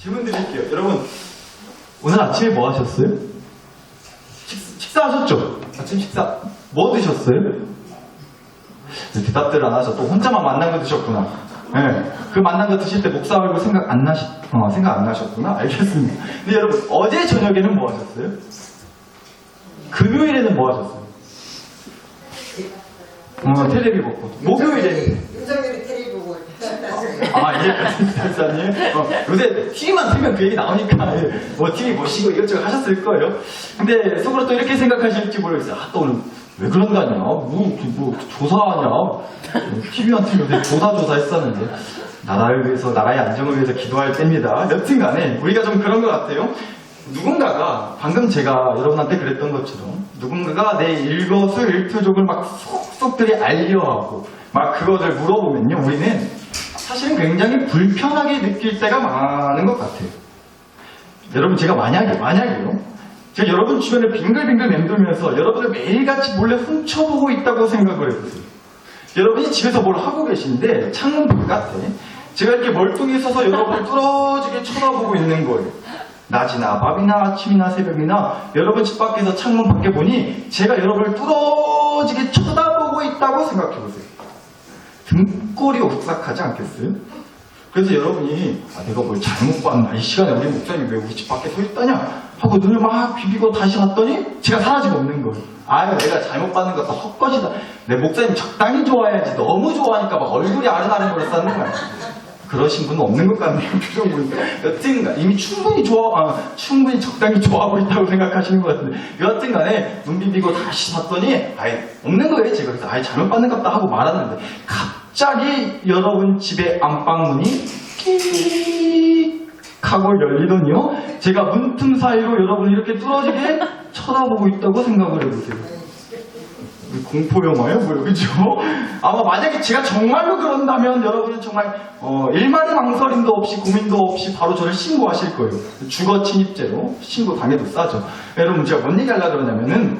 질문 드릴게요. 여러분, 오늘 아침에 뭐 하셨어요? 식사하셨죠? 아침 식사. 뭐 드셨어요? 대답들 안 하셔. 또 혼자만 만난 거 드셨구나. 네. 그 만난 거 드실 때 목사 얼굴 생각 안 나셨구나? 알겠습니다. 근데 여러분, 어제 저녁에는 뭐 하셨어요? 금요일에는 뭐 하셨어요? 텔레비 보고. 목요일에는? 윤석열이 텔레비 보고 예, 목사님. 요새 TV만 틀면 그 얘기 나오니까, 뭐 TV 보시고 이것저것 하셨을 거예요. 근데 속으로 또 이렇게 생각하실지 모르겠어요. 또 오늘 왜 그런다냐? 뭐 조사하냐? TV만 틀면 왜 조사 했었는데. 나라를 위해서, 나라의 안정을 위해서 기도할 때입니다. 여튼간에, 우리가 좀 그런 것 같아요. 누군가가, 방금 제가 여러분한테 그랬던 것처럼, 누군가가 내 일거수일투족을 막 속속들이 알려하고, 막 그것을 물어보면요, 우리는 사실은 굉장히 불편하게 느낄 때가 많은 것 같아요. 여러분, 제가 만약에요, 제가 여러분 주변에 빙글빙글 맴돌면서 여러분을 매일같이 몰래 훔쳐보고 있다고 생각을 해보세요. 여러분이 집에서 뭘 하고 계신데 창문 바깥에 제가 이렇게 멀뚱히 서서 여러분을 뚫어지게 쳐다보고 있는 거예요. 낮이나 밤이나 아침이나 새벽이나 여러분 집 밖에서 창문 밖에 보니 제가 여러분을 뚫어지게 쳐다보고 있다고 생각해보세요. 등골이 오싹하지 않겠어요? 그래서 여러분이 내가 뭘 잘못 봤나, 이 시간에 우리 목사님이 왜 우리 집 밖에 서 있다냐 하고 눈을 막 비비고 다시 봤더니 제가 사라지고 없는 거예요. 내가 잘못 봤는 것도 헛것이다. 내 목사님 적당히 좋아해야지, 너무 좋아하니까 막 얼굴이 아른아른거려 쌓는 거야. 그러신 분은 없는 것 같네요. 표정 보니까. 여튼간 이미 충분히 적당히 좋아하고 있다고 생각하시는 것 같은데, 여튼간에 눈 비비고 다시 봤더니 없는 거예요. 제가 그래서 잘못 봤는 것 같다 하고 말았는데, 갑자기 여러분 집의 안방문이 끽 하고 열리더니요, 제가 문틈 사이로 여러분을 이렇게 뚫어지게 쳐다보고 있다고 생각을 해보세요. 공포영화요? 뭐요? 그죠? 아마 만약에 제가 정말로 그런다면 여러분은 정말 일말의 망설임도 없이 고민도 없이 바로 저를 신고하실 거예요. 주거 침입죄로 신고 당해도 싸죠. 여러분, 제가 뭔 얘기 하려고 그러냐면은,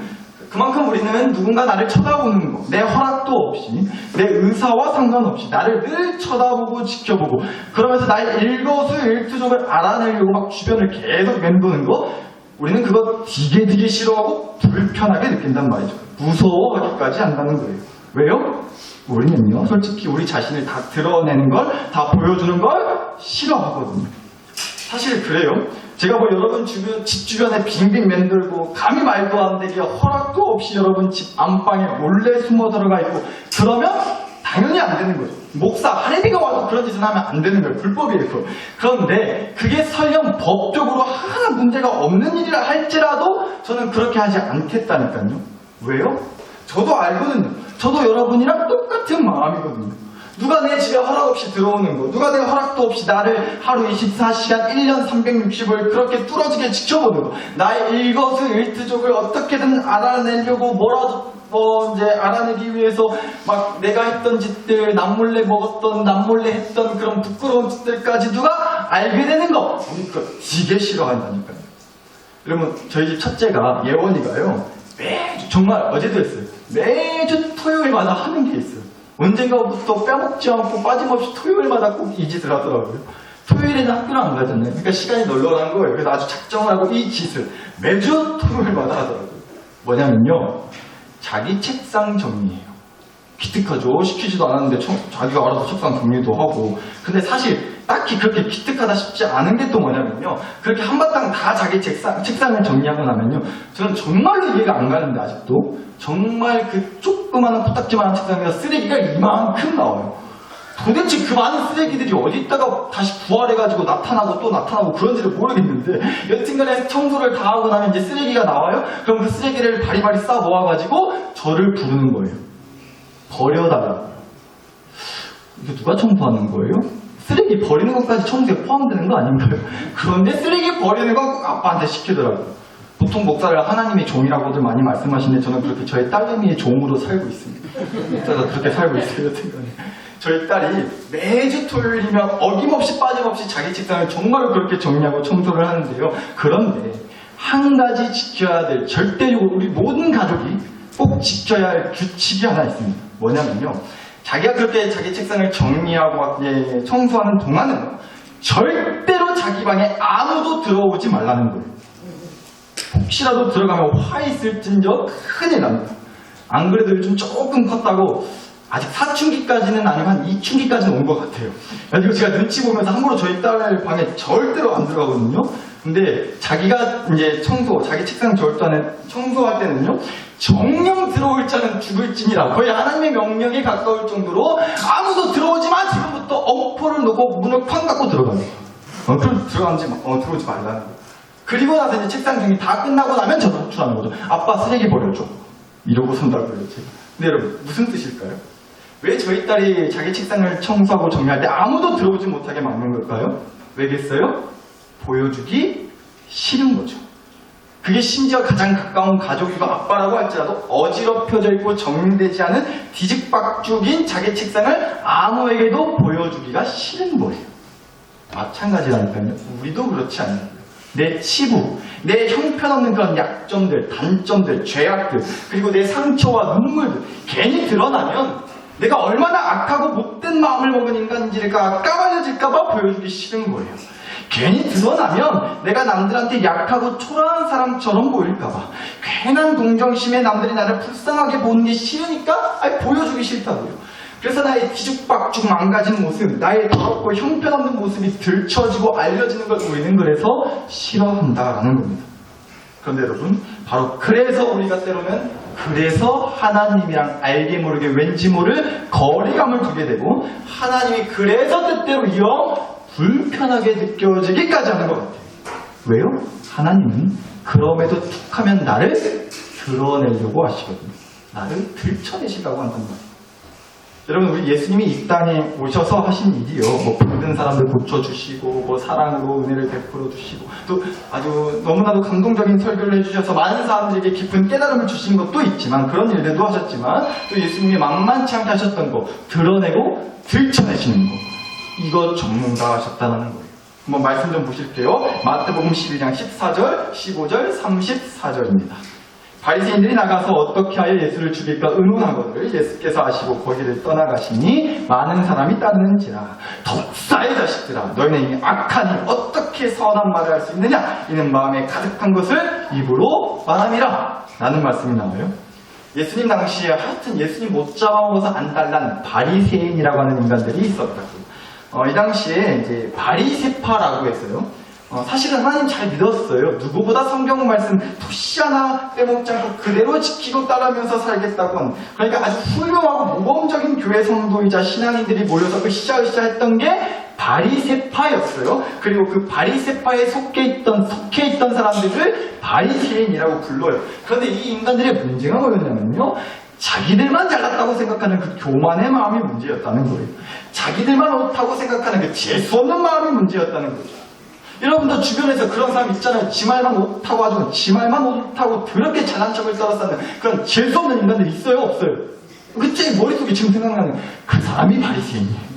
그만큼 우리는 누군가 나를 쳐다보는 거, 내 허락도 없이, 내 의사와 상관없이 나를 늘 쳐다보고 지켜보고, 그러면서 나의 일거수일투족을 알아내려고 막 주변을 계속 맴도는 거, 우리는 그거 되게 싫어하고 불편하게 느낀단 말이죠. 무서워하기까지 한다는 거예요. 왜요? 우리는요, 솔직히 우리 자신을 다 드러내는 걸, 다 보여주는 걸 싫어하거든요. 사실 그래요. 제가 뭐 여러분 집 주변에 빙빙 맴돌고 감히 말도 안 되게 허락도 없이 여러분 집 안방에 몰래 숨어 들어가 있고, 그러면 당연히 안 되는 거죠. 목사, 할애비가 와도 그런 짓은 하면 안 되는 거예요. 불법이에요. 그런데 그게 설령 법적으로 하나 문제가 없는 일이라 할지라도 저는 그렇게 하지 않겠다니까요. 왜요? 저도 알거든요. 저도 여러분이랑 똑같은 마음이거든요. 누가 내 집에 허락 없이 들어오는 거, 누가 내 허락도 없이 나를 하루 24시간 1년 360을 그렇게 뚫어지게 지켜보는 거, 나의 일거수일투족을 어떻게든 알아내려고 뭐라도 알아내기 위해서 막 내가 했던 짓들, 남몰래 먹었던, 남몰래 했던 그런 부끄러운 짓들까지 누가 알게 되는 거, 우리 그거 되게 싫어한다니까요. 여러분, 저희 집 첫째가, 예원이가요, 매주, 정말 어제도 했어요. 매주 토요일마다 하는 게 있어요. 언젠가부터 빼먹지 않고 빠짐없이 토요일마다 꼭 이 짓을 하더라고요. 토요일에는 학교를 안 가잖아요. 그러니까 시간이 널널한 거예요. 그래서 아주 작정을 하고 이 짓을 매주 토요일마다 하더라고요. 뭐냐면요, 자기 책상 정리해요. 기특하죠. 시키지도 않았는데 자기가 알아서 책상 정리도 하고. 근데 사실 딱히 그렇게 기특하다 싶지 않은 게 또 뭐냐면요, 그렇게 한바탕 다 자기 책상을 정리하고 나면요, 저는 정말로 이해가 안 가는데, 아직도 정말 그 조그마한 코딱지만한 책상에서 쓰레기가 이만큼 나와요. 도대체 그 많은 쓰레기들이 어디 있다가 다시 부활해가지고 나타나고 또 나타나고 그런지를 모르겠는데, 여튼간에 청소를 다 하고 나면 이제 쓰레기가 나와요. 그럼 그 쓰레기를 바리바리 싸 모아가지고 저를 부르는 거예요. 버려달라고. 이게 누가 청소하는 거예요? 쓰레기 버리는 것까지 청소에 포함되는 거 아닌가요? 그런데 쓰레기 버리는 건 꼭 아빠한테 시키더라고요. 보통 목사를 하나님의 종이라고들 많이 말씀하시는데, 저는 그렇게 저희 딸내미의 종으로 살고 있습니다. 목사가 그렇게 살고 있어요. 여튼간에. 저희 딸이 매주 토요일이면 어김없이 빠짐없이 자기 책상을 정말로 그렇게 정리하고 청소를 하는데요. 그런데 한 가지 지켜야 될, 절대적으로 우리 모든 가족이 꼭 지켜야 할 규칙이 하나 있습니다. 뭐냐면요, 자기가 그렇게 자기 책상을 정리하고 청소하는 동안은 절대로 자기 자기 방에 아무도 들어오지 말라는 거예요. 혹시라도 들어가면 화 있을진저 큰일 납니다. 안 그래도 요즘 조금 컸다고 아직 사춘기까지는 아니고 한 2춘기까지는 온 것 같아요. 그리고 제가 눈치 보면서 함부로 저희 딸 방에 절대로 안 들어가거든요. 근데 자기가 이제 자기 책상 청소할 때는요, 정령 들어올 자는 죽을지니라. 거의 하나님의 명령에 가까울 정도로 아무도 들어오지만 지금부터 엄포를 놓고 문을 쾅 닫고 들어가요. 그럼 들어오지 말라는 거예요. 그리고 나서 이제 책상 정리 다 끝나고 나면 저도 호출하는 거죠. 아빠 쓰레기 버려줘. 이러고 선다고요, 제가. 근데 여러분, 무슨 뜻일까요? 왜 저희 딸이 자기 책상을 청소하고 정리할 때 아무도 들어오지 못하게 막는 걸까요? 왜겠어요? 보여주기 싫은 거죠. 그게 심지어 가장 가까운 가족이고 아빠라고 할지라도 어지럽혀져 있고 정리되지 않은 뒤죽박죽인 자기 책상을 아무에게도 보여주기가 싫은 거예요. 마찬가지라니까요. 우리도 그렇지 않나요? 내 치부, 내 형편없는 그런 약점들, 단점들, 죄악들, 그리고 내 상처와 눈물들 괜히 드러나면 내가 얼마나 악하고 못된 마음을 먹은 인간인지가 까발려질까봐 보여주기 싫은 거예요. 괜히 드러나면 내가 남들한테 약하고 초라한 사람처럼 보일까봐, 괜한 동정심에 남들이 나를 불쌍하게 보는 게 싫으니까 보여주기 싫다고요. 그래서 나의 뒤죽박죽 망가진 모습, 나의 더럽고 형편없는 모습이 들춰지고 알려지는 걸 우리는 그래서 싫어한다라는 겁니다. 그런데 여러분, 바로 그래서 우리가 때로는 그래서 하나님이랑 알게 모르게 왠지 모를 거리감을 두게 되고, 하나님이 그래서 때때로 불편하게 느껴지기까지 하는 것 같아요. 왜요? 하나님은 그럼에도 툭하면 나를 드러내려고 하시거든요. 나를 들춰내시려고 한단 말이에요. 여러분, 우리 예수님이 이 땅에 오셔서 하신 일이요, 병든 사람들 고쳐주시고, 사랑으로 은혜를 베풀어 주시고, 또 아주 너무나도 감동적인 설교를 해주셔서 많은 사람들에게 깊은 깨달음을 주신 것도 있지만, 그런 일들도 하셨지만, 또 예수님이 만만치 않게 하셨던 거, 드러내고 들춰내시는 거, 이거 전문가 하셨다는 거예요. 한번 말씀 좀 보실게요. 마태복음 12장 14절, 15절, 34절입니다. 바리새인들이 나가서 어떻게 하여 예수를 죽일까 의논하거늘 예수께서 아시고 거기를 떠나가시니 많은 사람이 따르는지라. 독사의 자식들아, 너희는 이 악하니 어떻게 선한 말을 할 수 있느냐? 이는 마음에 가득한 것을 입으로 말함이라. 라는 말씀이 나와요. 예수님 당시에 하여튼 예수님 못 잡아먹어서 안달난 바리새인이라고 하는 인간들이 있었다고. 이 당시에 이제 바리새파라고 했어요. 사실은 하나님 잘 믿었어요. 누구보다 성경 말씀 토시 하나 빼먹지 않고 그대로 지키고 따르면서 살겠다고. 그러니까 아주 훌륭하고 모범적인 교회 성도이자 신앙인들이 모여서 으쌰으쌰 했던 게 바리새파였어요. 그리고 그 바리새파에 속해 있던 사람들을 바리새인이라고 불러요. 그런데 이 인간들의 문제가 뭐였냐면요, 자기들만 잘났다고 생각하는 그 교만의 마음이 문제였다는 거예요. 자기들만 옳다고 생각하는 그 재수없는 마음이 문제였다는 거죠. 여러분도 주변에서 그런 사람 있잖아요. 지 말만 옳다고 하죠. 지 말만 옳다고 그렇게 잘난 척을 떨어싸는 그런 재수없는 인간들이 있어요, 없어요? 그때 머릿속에 지금 생각나는 그 사람이 바리새인이에요.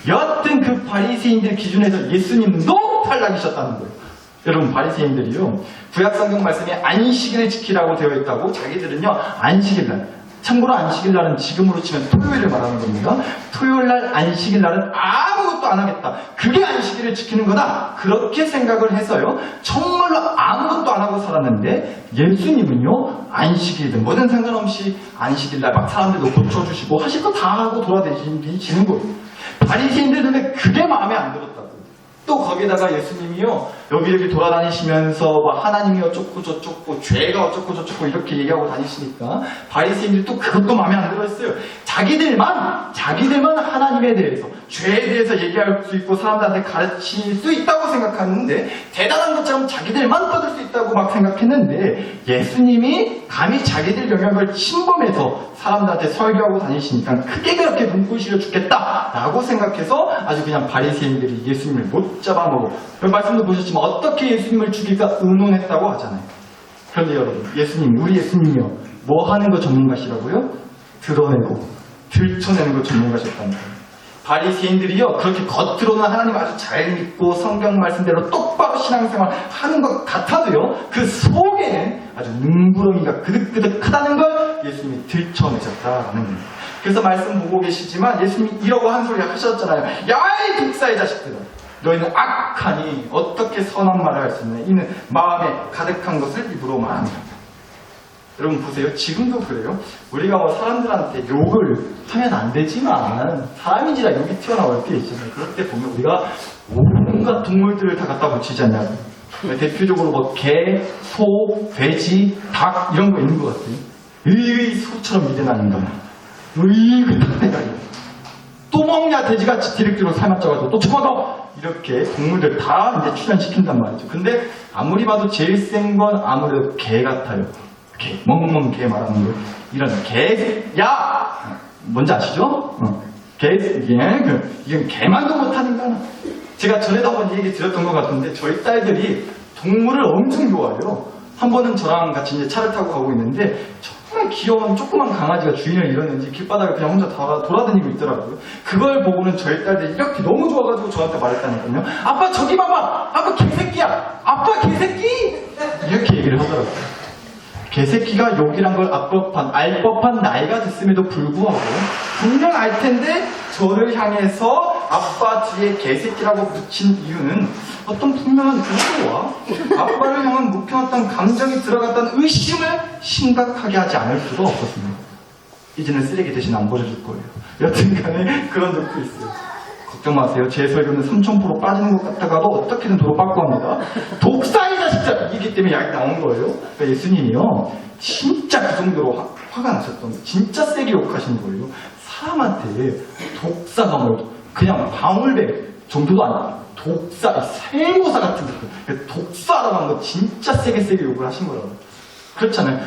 여하튼 그 바리새인들 기준에서 예수님도 탈락이셨다는 거예요. 여러분, 바리새인들이요, 구약성경 말씀에 안식일을 지키라고 되어 있다고 자기들은요, 안식일날, 참고로 안식일날은 지금으로 치면 토요일을 말하는 겁니다. 토요일날 안식일날은 아무것도 안 하겠다, 그게 안식일을 지키는 거다, 그렇게 생각을 해서요 정말로 아무것도 안 하고 살았는데, 예수님은요 안식일이든 뭐든 상관없이 안식일날 막 사람들도 고쳐주시고 하실 거 다 하고 돌아다니시는 거예요. 바리새인들은 그게 마음에 안 들었다고. 또 거기다가 예수님이요 여기저기 돌아다니시면서 하나님이 어쩌고 저쩌고 죄가 어쩌고 저쩌고 이렇게 얘기하고 다니시니까 바리새인들이 또 그것도 마음에 안 들었어요. 자기들만 하나님에 대해서, 죄에 대해서 얘기할 수 있고 사람들한테 가르칠 수 있다고 생각하는데, 대단한 것처럼 자기들만 뻗을 수 있다고 막 생각했는데, 예수님이 감히 자기들 영역을 침범해서 사람들한테 설교하고 다니시니까 크게 그렇게 눈부시려 죽겠다라고 생각해서 아주 그냥 바리새인들이 예수님을 못 잡아먹어. 말씀도 보셨지만 어떻게 예수님을 죽일까 의논했다고 하잖아요. 그런데 여러분, 우리 예수님이요 뭐 하는 거 전문가시라고요? 드러내고 들춰내는 거 전문가셨다는 거예요. 바리새인들이요 그렇게 겉으로는 하나님 아주 잘 믿고 성경 말씀대로 똑바로 신앙생활 하는 것 같아도요, 그 속에는 아주 눈구렁이가 그득그득하다는 걸 예수님이 들춰내셨다라는 겁니다. 그래서 말씀 보고 계시지만 예수님이 이러고 한 소리 하셨잖아요. 야, 이 독사의 자식들아, 너희는 악하니 어떻게 선한 말을 할 수 있느냐. 이는 마음에 가득한 것을 입으로 말합니다. 여러분 보세요. 지금도 그래요. 우리가 뭐 사람들한테 욕을 하면 안 되지만 사람인지라 욕이 튀어나올 때 있잖아요. 그럴 때 보면 우리가 온갖 동물들을 다 갖다 붙이지 않냐고. 대표적으로 뭐 개, 소, 돼지, 닭 이런 거 있는 것 같아요. 으이 소처럼 미련한 인간. 으이 닭대가리. 또 먹냐 돼지같이 디렉디로 삶아져가지고 또 쳐먹어. 이렇게 동물들 다 이제 출연시킨단 말이죠. 근데 아무리 봐도 제일 센 건 아무래도 개 같아요. 개, 멍멍 개 말하는 거. 이런 개, 야! 뭔지 아시죠? 개, 이건 개만도 못하는 거야. 제가 전에도 한번 얘기 드렸던 것 같은데, 저희 딸들이 동물을 엄청 좋아해요. 한 번은 저랑 같이 이제 차를 타고 가고 있는데, 정말 귀여운 조그만 강아지가 주인을 잃었는지 길바닥을 그냥 혼자 돌아다니고 있더라고요. 그걸 보고는 저희 딸들이 이렇게 너무 좋아가지고 저한테 말했다니까요. 아빠 저기 봐봐! 아빠 개새끼야! 아빠 개새끼! 이렇게 얘기를 하더라고요. 개새끼가 욕이란 걸 알 법한 나이가 됐음에도 불구하고 분명 알 텐데 저를 향해서 아빠 뒤에 개새끼라고 붙인 이유는 어떤 분명한 의도와 아빠를 향한 묵혀놨던 감정이 들어갔다는 의심을 심각하게 하지 않을 수가 없었습니다. 이제는 쓰레기 대신 안 버려줄 거예요. 여튼간에 그런 적도 있어요. 걱정 마세요. 제 설교는 3000% 빠지는 것 같다가도 어떻게든 도로 빠꾸 합니다. 독사의 자식들! 이기 때문에 약이 나온 거예요. 그러니까 예수님이요. 진짜 그 정도로 화가 나셨던 거예요. 진짜 세게 욕하신 거예요. 사람한테 독사가 뭐 그냥 방울배 정도도 아니고 독사, 생고사 같은 거. 독사라고 하는 거 진짜 세게 욕을 하신 거라고요. 그렇잖아요.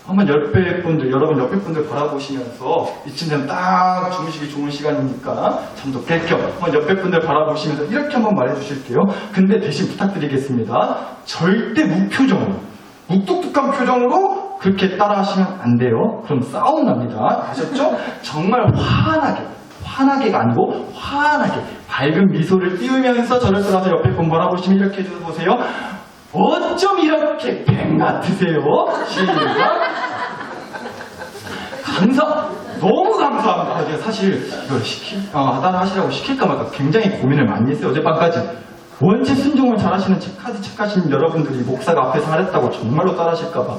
한번 여러분 옆에 분들 바라보시면서 이쯤 되면 딱 주무시기 좋은 시간이니까 잠도 깰 겸 한번 옆에 분들 바라보시면서 이렇게 한번 말해주실게요. 근데 대신 부탁드리겠습니다. 절대 무표정으로, 묵뚝뚝한 표정으로 그렇게 따라하시면 안 돼요. 그럼 싸움 납니다. 아셨죠? 정말 화나게가 아니고 환하게 밝은 미소를 띄우면서 저를 떠나서 옆에 분 바라보시면 이렇게 해주세요. 어쩜 이렇게 뱀 같으세요? 시작. 너무 감사합니다. 제가 사실 이걸 따라하시라고 시킬까 말까 굉장히 고민을 많이 했어요. 어젯밤까지. 원체 순종을 잘하시는 착하신 여러분들이 목사가 앞에서 하랬다고 정말로 따라하실까봐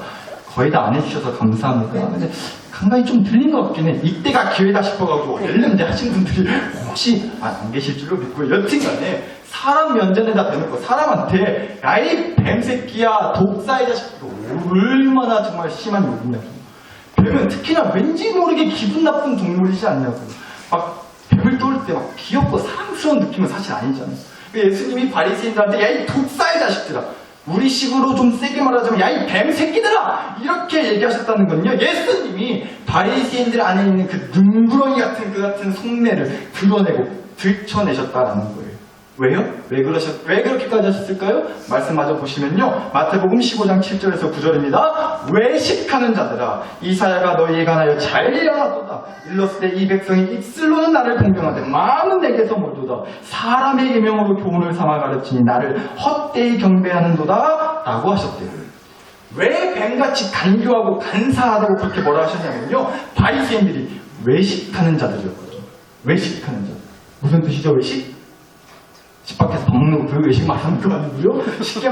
거의 다 안 해주셔서 감사합니다. 근데 간간히 좀 들린 것 같긴 해. 이때가 기회다 싶어가지고 얼른 하신 분들이 혹시 안 계실 줄로 믿고 여튼간에 사람 면전에다 대놓고 사람한테 야이 뱀새끼야 독사의 자식 얼마나 정말 심한 욕이냐고. 뱀은 특히나 왠지 모르게 기분 나쁜 동물이지 않냐고. 막 뱀을 뚫을 때 막 귀엽고 사랑스러운 느낌은 사실 아니잖아요. 예수님이 바리새인들한테 야 이 독사의 자식들아, 우리 식으로 좀 세게 말하자면 야 이 뱀새끼들아 이렇게 얘기하셨다는 건요, 예수님이 바리새인들 안에 있는 그 눈구렁이 같은 그 같은 속내를 드러내고 들춰내셨다라는 거예요. 왜요? 왜 그렇게까지 하셨을까요? 말씀 마저 보시면요. 마태복음 15장 7절에서 9절입니다. 외식하는 자들아, 이사야가 너희에 관하여 잘 일어났도다. 일렀을 때 이 백성이 입술로는 나를 공경하되 마음은 내게서 멀도다. 사람의 계명으로 교훈을 삼아 가르치니 나를 헛되이 경배하는도다. 라고 하셨대요. 왜 뱀같이 간교하고 간사하다고 그렇게 뭐라 하셨냐면요, 바리새인들이 외식하는 자들이었거든요. 외식하는 자들. 무슨 뜻이죠, 외식? 집 밖에서 밥 먹는 거 그 외식 말하는 거 아니고요. 쉽게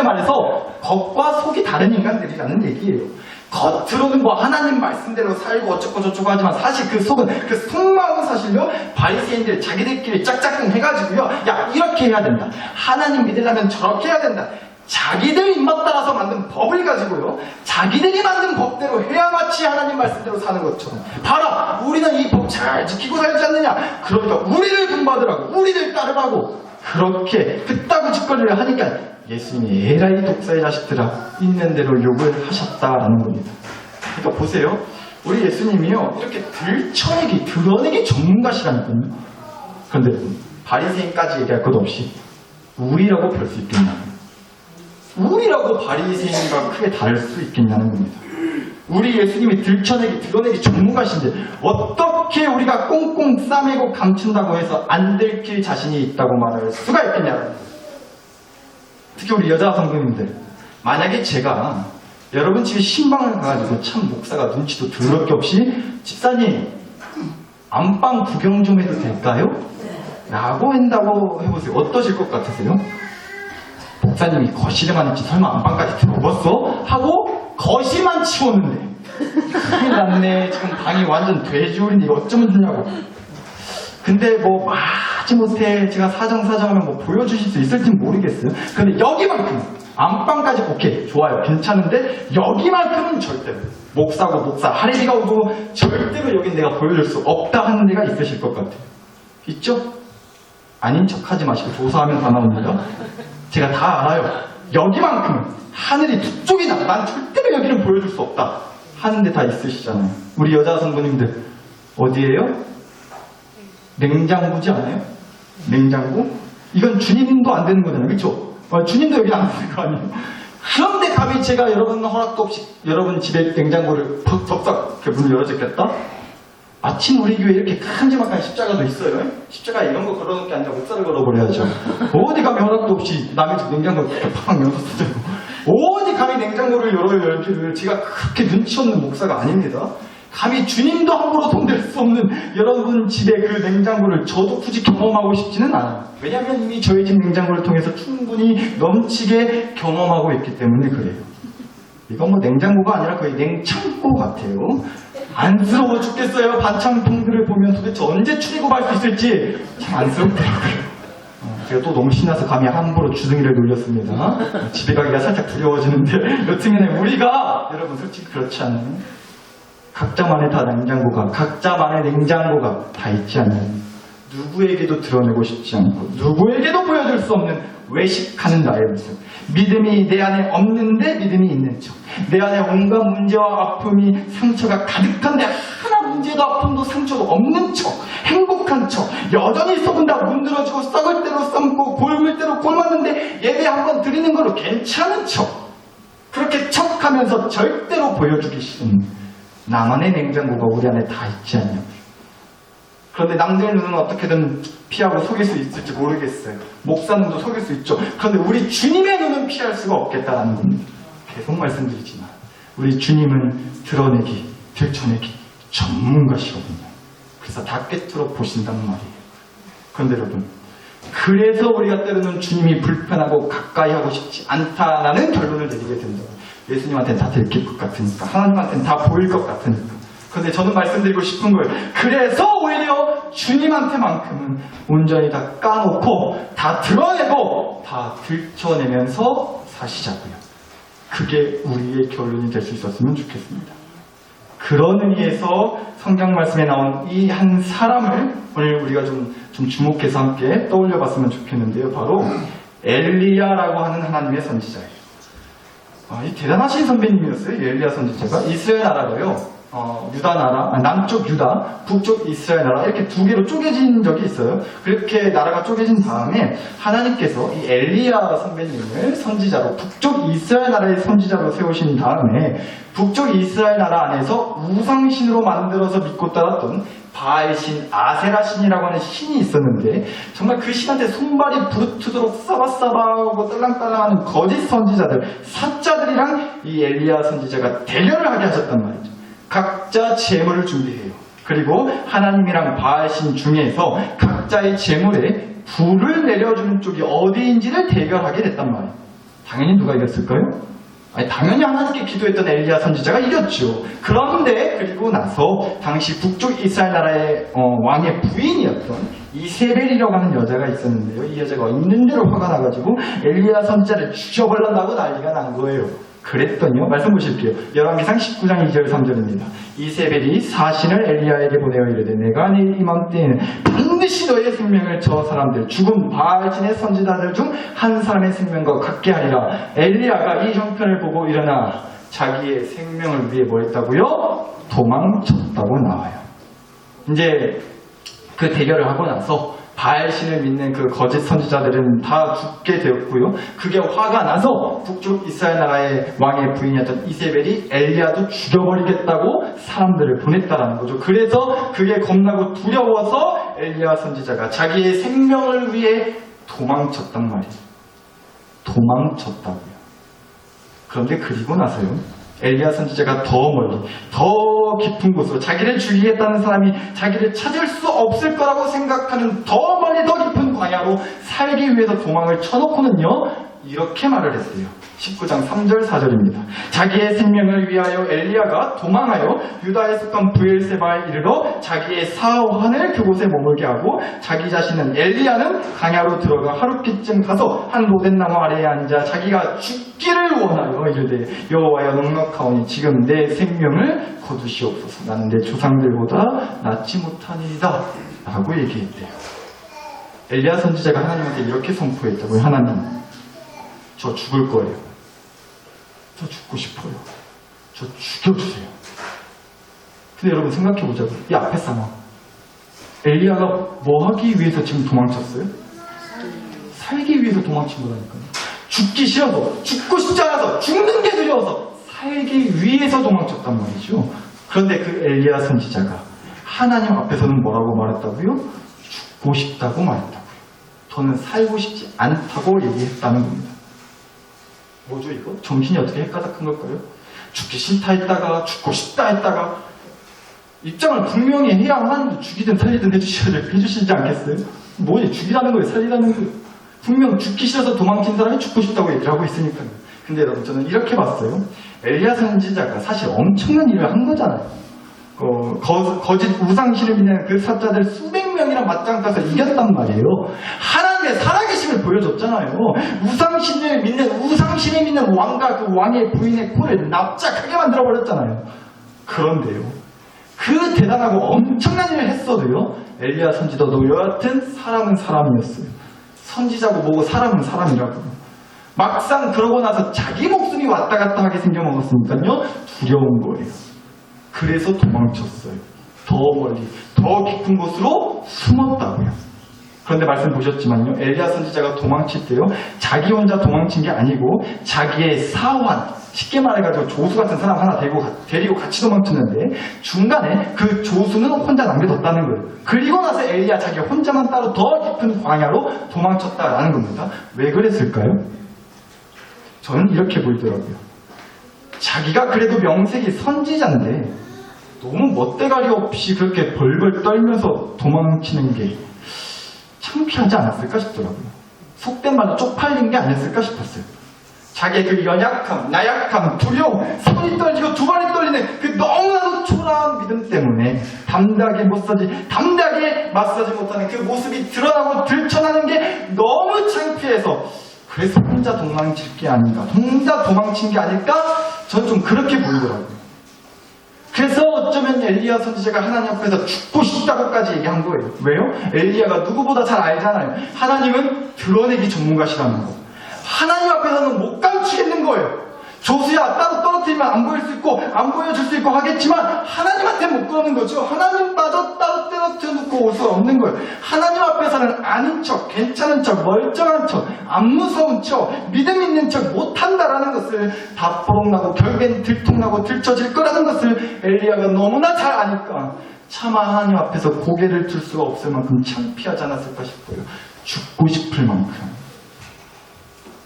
말해서 겉과 속이 다른 인간들이라는 얘기예요. 겉으로는 뭐 하나님 말씀대로 살고 어쩌고 저쩌고 하지만 사실 그 속은, 그 속마음은 사실요, 바리새인들 자기들끼리 짝짝꿍 해가지고요, 야 이렇게 해야 된다, 하나님 믿으려면 저렇게 해야 된다, 자기들 입맛 따라서 만든 법을 가지고요, 자기들이 만든 법대로 해야 마치 하나님 말씀대로 사는 것처럼, 봐라 우리는 이 법 잘 지키고 살지 않느냐, 그러니까 우리를 본받으라고, 우리를 따르라고, 그렇게 그따구 짓거리를 하니까 예수님이 에라이 독사의 자식들아 있는 대로 욕을 하셨다라는 겁니다. 그러니까 보세요, 우리 예수님이요 이렇게 드러내기 전문가시라니까요. 그런데 바리새인까지 얘기할 것 없이 우리라고 별 수 있겠냐, 우리라고 바리새인과 크게 다를 수 있겠냐는 겁니다. 우리 예수님이 드러내기 전문가신데 어떻게 우리가 꽁꽁 싸매고 감춘다고 해서 안 들킬 자신이 있다고 말할 수가 있겠냐는 겁니다. 특히 우리 여자 성도님들, 만약에 제가 여러분 집에 신방을 가가지고 참 목사가 눈치도 더럽게 없이 집사님 안방 구경 좀 해도 될까요? 라고 한다고 해보세요. 어떠실 것 같으세요? 목사님이 거실에만 있지 설마 안방까지 들어봤어? 하고 거실만 치웠는데 큰일 났네. 지금 방이 완전 돼지우린데 이거 어쩌면 좋냐고. 근데 뭐 마지못해 제가 사정하면 뭐 보여주실 수 있을지 모르겠어요. 근데 여기만큼 안방까지 오케이 좋아요 괜찮은데 여기만큼은 절대로 목사고 목사 할애비가 오고 절대로 여긴 내가 보여줄 수 없다 하는 데가 있으실 것 같아요. 있죠? 아닌 척 하지 마시고 조사하면 다 나옵니다. 제가 다 알아요. 여기만큼은 하늘이 두 쪽이나 난 절대로 여기는 보여줄 수 없다 하는데 다 있으시잖아요. 우리 여자 성도님들 어디에요? 냉장고지 않아요? 냉장고? 이건 주님도 안 되는 거잖아요. 그쵸? 주님도 여기 안 되는 거 아니에요? 그런데 감히 제가 여러분 허락도 없이 여러분 집에 냉장고를 덥석 이렇게 문을 열어줬겠다? 마침 우리 교회에 이렇게 큼지막한 십자가도 있어요. 십자가 이런 거 걸어놓을 게 아니라 목사를 걸어버려야죠. 어디 감히 허락도 없이 남의 집 냉장고를 이렇게 팍 열었어요. 어디 감히 냉장고를 열기를 제가 그렇게 눈치 없는 목사가 아닙니다. 감히 주님도 함부로 손댈 수 없는 여러분 집의 그 냉장고를 저도 굳이 경험하고 싶지는 않아요. 왜냐하면 이미 저희 집 냉장고를 통해서 충분히 넘치게 경험하고 있기 때문에 그래요. 이건 뭐 냉장고가 아니라 거의 냉창고 같아요. 안쓰러워 죽겠어요. 반창통들을 보면 도대체 언제 출입할 수 있을지 참 안쓰럽더라고요. 제가 또 너무 신나서 감히 함부로 주둥이를 놀렸습니다. 집에 가기가 살짝 두려워지는데 여튼간에 우리가 여러분 솔직히 그렇지 않나요? 각자만의 냉장고가 다 있지 않나요? 누구에게도 드러내고 싶지 않고 누구에게도 보여줄 수 없는 외식하는 나의 모습. 믿음이 내 안에 없는데 믿음이 있는 척. 내 안에 온갖 문제와 아픔이 상처가 가득한데 하나 문제도 아픔도 상처도 없는 척. 행복한 척. 여전히 속은 다 문드러지고 썩을 대로 썩고 골물 대로 골맞는데 예배 한번 드리는 걸로 괜찮은 척. 그렇게 척하면서 절대로 보여주기 싫은 나만의 냉장고가 우리 안에 다 있지 않냐. 그런데 남들 눈은 어떻게든 피하고 속일 수 있을지 모르겠어요. 목사 눈도 속일 수 있죠. 그런데 우리 주님의 눈은 피할 수가 없겠다는 겁니다. 계속 말씀드리지만 우리 주님은 드러내기, 들춰내기 전문가시거든요. 그래서 다 꿰뚫어 보신단 말이에요. 그런데 여러분, 그래서 우리가 때로는 주님이 불편하고 가까이 하고 싶지 않다라는 결론을 내리게 된다. 예수님한테는 다 들킬 것 같으니까, 하나님한테는 다 보일 것 같으니까. 그런데 저는 말씀드리고 싶은 거예요. 그래서 오히려 주님한테만큼은 온전히 다 까놓고 다 드러내고 다 들춰내면서 사시자고요. 그게 우리의 결론이 될 수 있었으면 좋겠습니다. 그런 의미에서 성경 말씀에 나온 이 한 사람을 오늘 우리가 좀 주목해서 함께 떠올려 봤으면 좋겠는데요. 바로 엘리야라고 하는 하나님의 선지자예요. 이 대단하신 선배님이었어요. 엘리야 선지자가. 이스라엘 나라가요. 유다 나라, 남쪽 유다, 북쪽 이스라엘 나라 이렇게 두 개로 쪼개진 적이 있어요. 그렇게 나라가 쪼개진 다음에 하나님께서 이 엘리야 선배님을 선지자로 북쪽 이스라엘 나라의 선지자로 세우신 다음에 북쪽 이스라엘 나라 안에서 우상신으로 만들어서 믿고 따랐던 바알신, 아세라신이라고 하는 신이 있었는데 정말 그 신한테 손발이 부르트도록 싸바싸바하고 딸랑딸랑하는 거짓 선지자들, 사자들이랑 이 엘리야 선지자가 대결을 하게 하셨단 말이죠. 각자 제물을 준비해요. 그리고 하나님이랑 바알신 중에서 각자의 제물에 불을 내려주는 쪽이 어디인지를 대결하게 됐단 말이에요. 당연히 누가 이겼을까요? 당연히 하나님께 기도했던 엘리야 선지자가 이겼죠. 그런데 그리고 나서 당시 북쪽 이스라엘 나라의 왕의 부인이었던 이세벨이라고 하는 여자가 있었는데요. 이 여자가 있는 대로 화가 나가지고 엘리야 선지자를 죽여버린다고 난리가 난 거예요. 그랬더니요. 말씀 보실게요. 열왕기상 19장 2절 3절입니다. 이세벨이 사신을 엘리야에게 보내어 이르되 내가 내일 이맘때에는 반드시 너의 생명을 저 사람들 죽은 바알신의 선지자들 중 한 사람의 생명과 같게 하리라. 엘리야가 이 형편을 보고 일어나 자기의 생명을 위해 뭐 했다고요? 도망쳤다고 나와요. 이제 그 대결을 하고 나서 바알신을 믿는 그 거짓 선지자들은 다 죽게 되었고요. 그게 화가 나서 북쪽 이스라엘 나라의 왕의 부인이었던 이세벨이 엘리야도 죽여버리겠다고 사람들을 보냈다라는 거죠. 그래서 그게 겁나고 두려워서 엘리야 선지자가 자기의 생명을 위해 도망쳤단 말이에요. 도망쳤다고요. 그런데 그리고 나서요. 엘리야 선지자가 더 멀리, 더 깊은 곳으로 자기를 죽이겠다는 사람이 자기를 찾을 수 없을 거라고 생각하는 더 멀리 더 깊은 광야로 살기 위해서 도망을 쳐놓고는요, 이렇게 말을 했어요. 19장 3절 4절입니다. 자기의 생명을 위하여 엘리야가 도망하여 유다에 속한 브엘세바에 이르러 자기의 사환을 그곳에 머물게 하고 자기 자신은 엘리야는 강야로 들어가 하룻빛쯤 가서 한 로덴나무 아래에 앉아 자기가 죽기를 원하여 이르되 여호와여 넉넉하오니 지금 내 생명을 거두시옵소서. 나는 내 조상들보다 낫지 못하니이다 라고 얘기했대요. 엘리야 선지자가 하나님한테 이렇게 선포했다고요. 하나님, 저 죽을 거예요. 저 죽고 싶어요. 저 죽여주세요. 근데 여러분 생각해보자고요. 이 앞에 상황. 엘리야가 뭐 하기 위해서 지금 도망쳤어요? 살기 위해서 도망친 거라니까요. 죽기 싫어서, 죽고 싶지 않아서, 죽는 게 두려워서 살기 위해서 도망쳤단 말이죠. 그런데 그 엘리야 선지자가 하나님 앞에서는 뭐라고 말했다고요? 죽고 싶다고 말했다고요. 더는 살고 싶지 않다고 얘기했다는 겁니다. 뭐죠 이거? 정신이 어떻게 헷가닥한 걸까요? 죽기 싫다 했다가 죽고 싶다 했다가 입장을 분명히 해야 하나님도 죽이든 살리든 해주시지 않겠어요? 뭐지? 죽이라는 거예요? 살리라는 거예요? 분명 죽기 싫어서 도망친 사람이 죽고 싶다고 얘기를 하고 있으니까요. 근데 여러분 저는 이렇게 봤어요. 엘리야 선지자가 사실 엄청난 일을 한 거잖아요. 거짓 우상신을 믿는 그 사자들 수백 명이랑 맞짱 떠서 이겼단 말이에요. 하나님의 살아계심을 보여줬잖아요. 우상신을 믿는 왕과 그 왕의 부인의 코를 납작하게 만들어버렸잖아요. 그런데요, 그 대단하고 엄청난 일을 했어도요, 엘리야 선지자도 여하튼 사람은 사람이었어요. 선지자고 뭐고 사람은 사람이라고요. 막상 그러고 나서 자기 목숨이 왔다 갔다 하게 생겨먹었으니까요, 두려운 거예요. 그래서 도망쳤어요. 더 멀리, 더 깊은 곳으로 숨었다고요. 그런데 말씀 보셨지만요, 엘리야 선지자가 도망칠 때요, 자기 혼자 도망친 게 아니고 자기의 사환, 쉽게 말해가지고 조수 같은 사람 하나 데리고 같이 도망쳤는데 중간에 그 조수는 혼자 남겨뒀다는 거예요. 그리고 나서 엘리야 자기 혼자만 따로 더 깊은 광야로 도망쳤다라는 겁니다. 왜 그랬을까요? 저는 이렇게 보이더라고요. 자기가 그래도 명색이 선지자인데 너무 멋대가리 없이 그렇게 벌벌 떨면서 도망치는 게 창피하지 않았을까 싶더라고요. 속된 말로 쪽팔린 게 아니었을까 싶었어요. 자기의 그 연약함, 나약함, 두려움, 손이 떨리고 두 발이 떨리는 그 너무나도 초라한 믿음 때문에 담대하게 마사지 못하는 그 모습이 드러나고 들춰나는 게 너무 창피해서 그래서 혼자 도망칠 게 아닌가, 혼자 도망친 게 아닐까? 전 좀 그렇게 보이더라고요. 그래서 어쩌면 엘리야 선지자가 하나님 앞에서 죽고 싶다고까지 얘기한 거예요. 왜요? 엘리야가 누구보다 잘 알잖아요. 하나님은 드러내기 전문가시라는 거. 하나님 앞에서는 못 감추겠는 거예요. 조수야 따로 떨어뜨리면 안 보일 수 있고 안 보여줄 수 있고 하겠지만 하나님한테 못 그러는 거죠. 하나님마저 따로 떨어뜨려놓고 올 수 없는 거예요. 하나님 앞에서는 아닌 척, 괜찮은 척, 멀쩡한 척, 안 무서운 척, 믿음 있는 척 못한다라는 것을 다 포록나고 결국엔 들통나고 들춰질 거라는 것을 엘리야가 너무나 잘 아니까 차마 하나님 앞에서 고개를 들 수가 없을 만큼 창피하지 않았을까 싶어요. 죽고 싶을 만큼.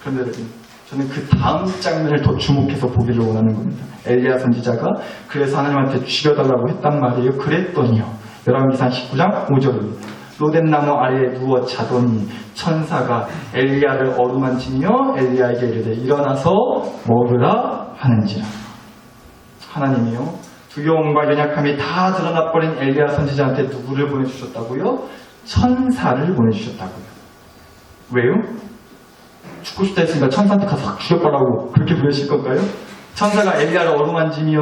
그런데 여러분, 저는 그 다음 장면을 더 주목해서 보기를 원하는 겁니다. 엘리야 선지자가 그래서 하나님한테 죽여달라고 했단 말이에요. 그랬더니요. 열왕기상 19장 5절입니다. 로덴나무 아래에 누워 자더니 천사가 엘리야를 어루만지며 엘리야에게 이르되 일어나서 먹으라 하는지라. 하나님이요, 두려움과 연약함이 다 드러나버린 엘리야 선지자한테 누구를 보내주셨다고요? 천사를 보내주셨다고요. 왜요? 죽고 싶다 했으니까 천사한테 가서 확 죽여버라고 그렇게 보내실 건가요? 천사가 엘리야를 어루만지며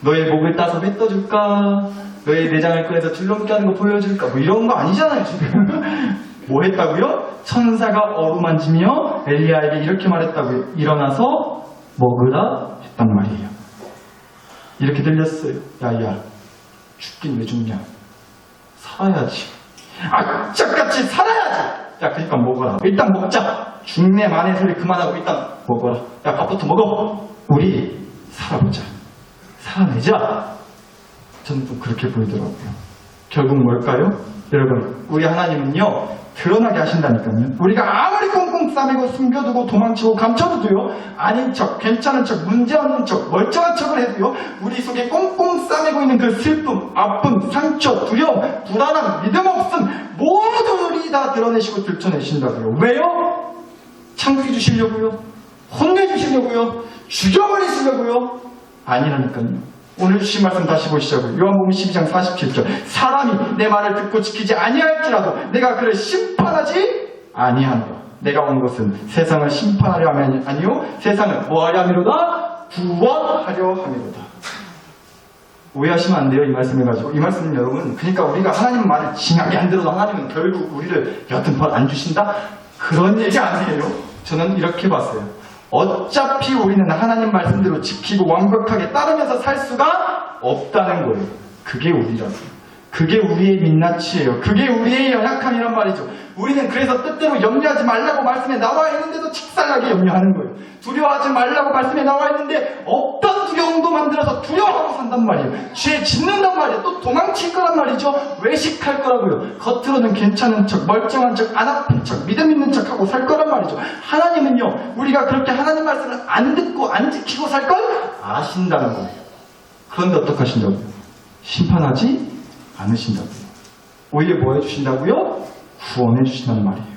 너의 목을 따서 뱉어줄까? 너의 내장을 꺼내서 줄넘기 하는 거 보여줄까? 뭐 이런 거 아니잖아요 지금. 뭐 했다고요? 천사가 어루만지며 엘리야에게 이렇게 말했다고요. 일어나서 먹으라 했단 말이에요. 이렇게 들렸어요. 야야, 죽긴 왜 죽냐? 살아야지. 악착같이 살아야지. 야, 그러니까 먹어라. 일단 먹자. 죽네 마네 소리 그만하고 일단 먹어라. 야, 밥부터 먹어. 우리 살아보자. 살아내자. 저는 좀 그렇게 보이더라고요. 결국 뭘까요? 여러분, 우리 하나님은요, 드러나게 하신다니까요. 우리가 아무리 꽁꽁 싸매고 숨겨두고 도망치고 감춰도요, 아닌 척, 괜찮은 척, 문제없는 척, 멀쩡한 척을 해도요, 우리 속에 꽁꽁 싸매고 있는 그 슬픔, 아픔, 상처, 두려움, 불안함, 믿음 없음 모두를 다 드러내시고 들춰내신다고요. 왜요? 창피해 주시려고요? 혼내주시려고요? 죽여버리시려고요? 아니라니까요. 오늘 주신 말씀 다시 보시자고요. 요한복음 12장 47절. 사람이 내 말을 듣고 지키지 아니할지라도 내가 그를 심판하지 아니한다. 내가 온 것은 세상을 심판하려 함이 아니요 세상을 뭐하려 함이로다? 구원하려 함이로다. 오해하시면 안 돼요. 이 말씀을 가지고. 이 말씀은 여러분, 그러니까 우리가 하나님 말을 징하게 안 들어도 하나님은 결국 우리를 여튼 벌 안 주신다? 그런 얘기 아니에요. 저는 이렇게 봤어요. 어차피 우리는 하나님 말씀대로 지키고 완벽하게 따르면서 살 수가 없다는 거예요. 그게 우리라고요. 그게 우리의 민낯이에요. 그게 우리의 연약함이란 말이죠. 우리는 그래서 뜻대로 염려하지 말라고 말씀에 나와 있는데도 칙살나게 염려하는 거예요. 두려워하지 말라고 말씀에 나와 있는데 없던 두려움도 만들어서 두려워하고 산단 말이에요. 죄 짓는단 말이에요. 또 도망칠 거란 말이죠. 외식할 거라고요. 겉으로는 괜찮은 척, 멀쩡한 척, 안 아픈 척, 믿음 있는 척하고 살 거란 말이죠. 하나님은요, 우리가 그렇게 하나님 말씀을 안 듣고 안 지키고 살 걸 아신다는 거예요. 그런데 어떡하신다고요? 심판하지 않으신다고요. 오히려 뭐 해주신다고요? 구원해 주신단 말이에요.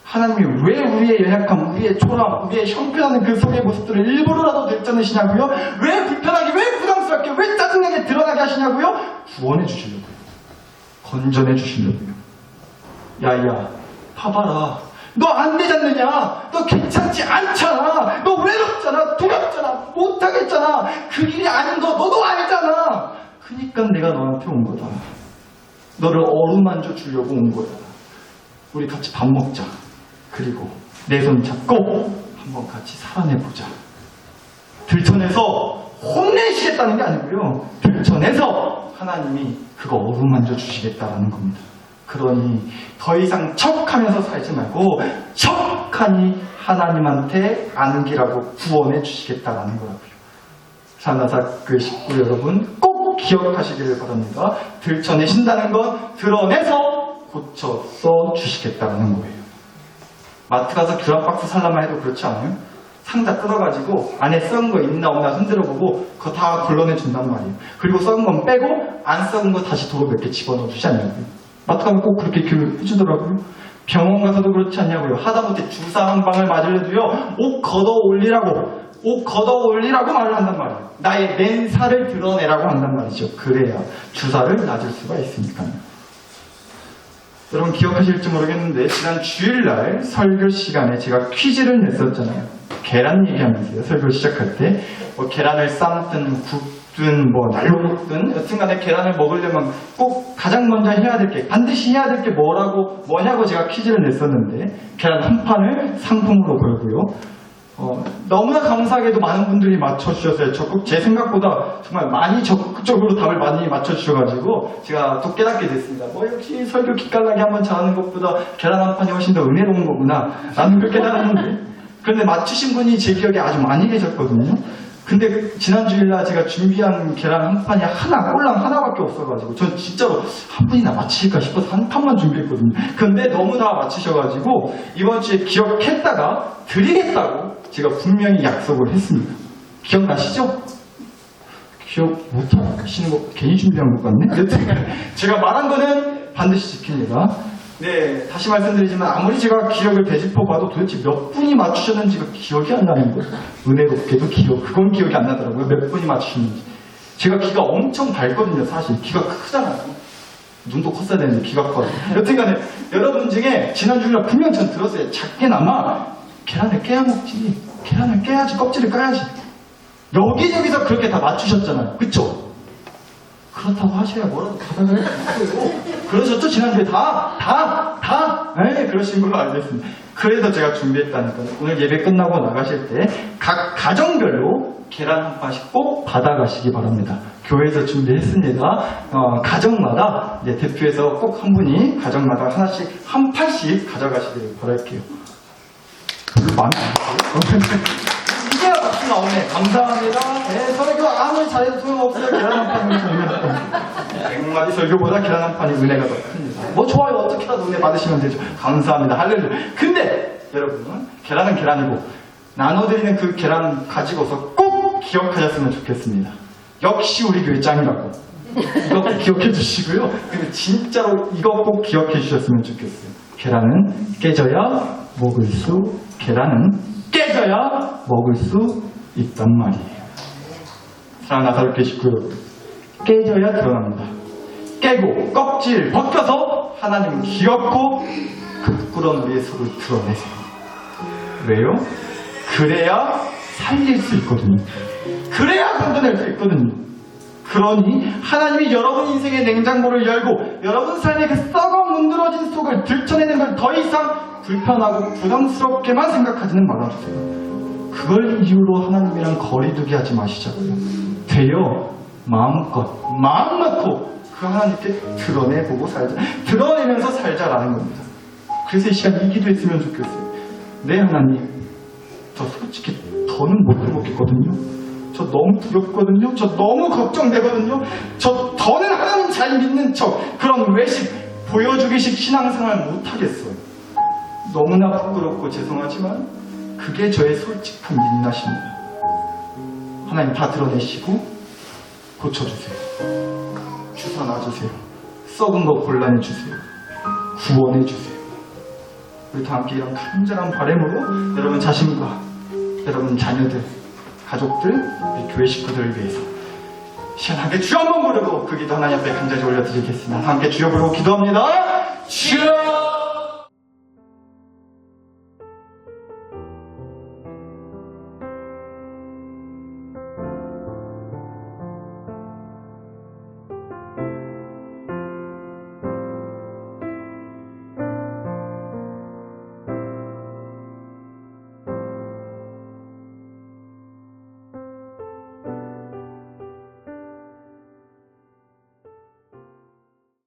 하나님이 왜 우리의 연약함, 우리의 초라함, 우리의 형편하는 그 속의 모습들을 일부러라도 내쫓으시냐고요? 왜 불편하게, 왜 부담스럽게, 왜 짜증나게 드러나게 하시냐고요? 구원해 주시려고요. 건전해 주시려고요. 야야, 봐봐라. 너 안 되지 않느냐? 너 괜찮지 않잖아. 너 외롭잖아. 두렵잖아. 못하겠잖아. 그 길이 아닌 거 너도 알잖아. 그니까 내가 너한테 온 거다. 너를 어루만져 주려고 온 거야. 우리 같이 밥 먹자. 그리고 내 손 잡고 한번 같이 살아내보자. 들춰내서 혼내시겠다는 게 아니고요. 들춰내서 하나님이 그거 어루만져 주시겠다라는 겁니다. 그러니 더 이상 척하면서 살지 말고 척하니 하나님한테 안기라고 구원해 주시겠다라는 거라고요. 사나사 그 식구 여러분 꼭 기억하시기를 바랍니다. 들춰내신다는 건 드러내서 고쳐서 주시겠다는 거예요. 마트 가서 귤합박스 살라만 해도 그렇지 않아요? 상자 뜯어가지고 안에 썩은 거 있나 없나 흔들어보고 그거 다 걸러내 준단 말이에요. 그리고 썩은 건 빼고 안 썩은 거 다시 도로 몇 개 집어넣어 주지 않냐고요. 마트 가면 꼭 그렇게 교육해주더라고요. 병원 가서도 그렇지 않냐고요. 하다못해 주사 한 방을 맞으려도요. 옷 걷어 올리라고 말을 한단 말이에요. 나의 맨살을 드러내라고 한단 말이죠. 그래야 주사를 놔줄 수가 있으니까요. 여러분 기억하실지 모르겠는데 지난 주일날 설교 시간에 제가 퀴즈를 냈었잖아요. 계란 얘기하면서요. 설교 시작할 때 뭐 계란을 삶든 굽든 뭐 날로 굽든 여튼간에 계란을 먹으려면 꼭 가장 먼저 해야 될 게 반드시 해야 될 게 뭐냐고 제가 퀴즈를 냈었는데 계란 한 판을 상품으로 걸고요. 너무나 감사하게도 많은 분들이 맞춰주셨어요. 제 생각보다 정말 많이 적극적으로 답을 많이 맞춰주셔가지고 제가 또 깨닫게 됐습니다. 역시 설교 기깔나게 한번 잘하는 것보다 계란 한 판이 훨씬 더 은혜로운 거구나 라는 걸 깨달았는데 그런데 맞추신 분이 제 기억에 아주 많이 계셨거든요. 근데 지난 주일날 제가 준비한 계란 한 판이 꼴랑 하나밖에 없어가지고 전 진짜로 한 분이나 맞히실까 싶어서 한 판만 준비했거든요. 근데 너무 다 맞히셔가지고 이번 주에 기억했다가 드리겠다고 제가 분명히 약속을 했습니다. 기억나시죠? 기억 못하시는 거 괜히 준비한 것 같네? 여튼 제가 말한 거는 반드시 지킵니다. 네, 다시 말씀드리지만 아무리 제가 기억을 되짚어봐도 도대체 몇 분이 맞추셨는지가 기억이 안 나는 거예요. 은혜롭게도 그건 기억이 안 나더라고요. 몇 분이 맞추셨는지. 제가 귀가 엄청 밝거든요, 사실. 귀가 크잖아요. 눈도 컸어야 되는데 귀가 커요. 여튼간에 여러분 중에 지난주에 분명 전 들었어요. 작게나마 계란을 깨야 먹지. 계란을 깨야지, 껍질을 까야지. 여기저기서 그렇게 다 맞추셨잖아요. 그쵸? 그렇다고 하셔야 뭐라도 받아갈 수 있고요. 그러셨죠? 지난주에 네, 그러신 걸로 알고 있습니다. 그래서 제가 준비했다니까요. 오늘 예배 끝나고 나가실 때 각 가정별로 계란 한 판씩 꼭 받아가시기 바랍니다. 교회에서 준비했습니다. 가정마다 대표해서 꼭 한 분이 가정마다 하나씩 한 판씩 가져가시길 바랄게요. 별로 마음에 안 들어요? 이제야 말씀 나오네. 감사합니다. 네, 설교 아무리 잘해도 소용없어요. 계란 한 판은 은혜가 100마디 설교보다 계란 한 판이 은혜가 더 큽니다. 뭐 좋아요. 어떻게라도 은혜 받으시면 되죠. 감사합니다. 할렐루야. 근데 여러분, 계란은 계란이고 나눠드리는 그 계란 가지고서 꼭 기억하셨으면 좋겠습니다. 역시 우리 교회 짱이라고. 이거 꼭 기억해 주시고요. 근데 진짜로 이거 꼭 기억해 주셨으면 좋겠어요. 계란은 깨져야 먹을 수, 계란은 깨져야 먹을 수 있단 말이에요. 사랑하는 나사롭게 식구 여러분, 깨져야 드러납니다. 깨고 껍질 벗겨서 하나님 귀엽고 그 꿀은 우리의 속을 드러내세요. 왜요? 그래야 살릴 수 있거든요. 그래야 건져낼 수 있거든요. 그러니 하나님이 여러분 인생의 냉장고를 열고 여러분 삶의 그 썩어 문드러진 속을 들춰내는 걸 더 이상 불편하고 부담스럽게만 생각하지는 말아주세요. 그걸 이유로 하나님이랑 거리두기 하지 마시자고요. 되어 마음껏 마음 놓고 그 하나님께 드러내보고 살자. 드러내면서 살자라는 겁니다. 그래서 이 시간 이 기도했으면 좋겠어요. 네 하나님, 저 솔직히 더는 못 해먹겠거든요. 저 너무 두렵거든요. 저 너무 걱정되거든요. 저 더는 하나님 잘 믿는 척 그런 외식 보여주기식 신앙생활 못하겠어요. 너무나 부끄럽고 죄송하지만 그게 저의 솔직한 민낯입니다. 하나님 다 드러내시고 고쳐주세요. 주사 놔주세요. 썩은 거 골라내주세요. 구원해주세요. 우리 다 함께 이런 간절한 바람으로 여러분 자신과 여러분 자녀들, 가족들, 우리 교회 식구들을 위해서 시원하게 주여 한번 부르고 그 기도 하나님 앞에 간절히 올려드리겠습니다. 함께 주여 부르고 기도합니다. 주여!